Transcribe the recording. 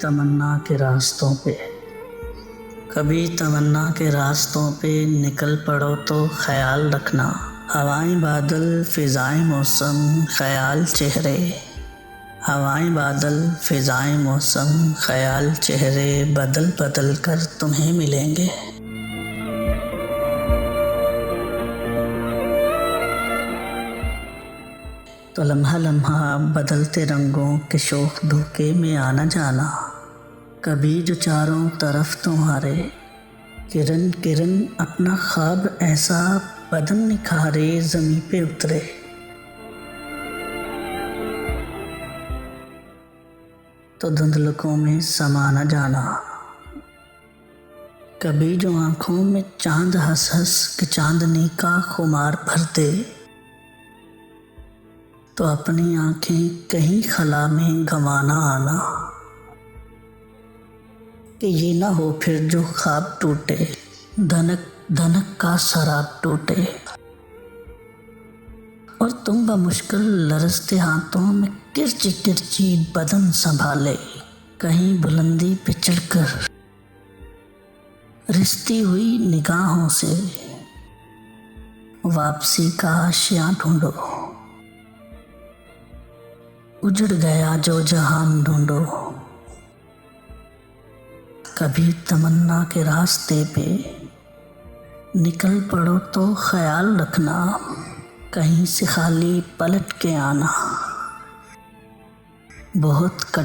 तमन्ना के रास्तों पे, कभी तमन्ना के रास्तों पे निकल पड़ो तो ख्याल रखना। हवाएं बादल फ़िज़ाएं मौसम ख्याल चेहरे, हवाएं बादल फ़िज़ाएं मौसम ख्याल चेहरे बदल बदल कर तुम्हें मिलेंगे। तो लम्हा लम्हा बदलते रंगों के शोख धोखे में आना जाना, कभी जो चारों तरफ तुम्हारे किरण किरण अपना ख्वाब ऐसा बदन निखारे ज़मीं पे उतरे। तो धुंधलकों में समा न जाना, कभी जो आँखों में चांद हंस हंस के चांदनी का खुमार भर दे, तो अपनी आँखें कहीं खला में गंवाना आना, कि ये ना हो फिर जो ख्वाब टूटे, धनक धनक का शराब टूटे, और तुम बमुश्किल लरजते हाथों में किरची किरची बदन संभाले, कहीं बुलंदी पे चढ़कर रिश्ती हुई निगाहों से वापसी का आशियाँ ढूंढो। उजड़ गया जो जहान ढूंढो, कभी तमन्ना के रास्ते पे निकल पड़ो तो ख्याल रखना, कहीं से खाली पलट के आना। बहुत कटा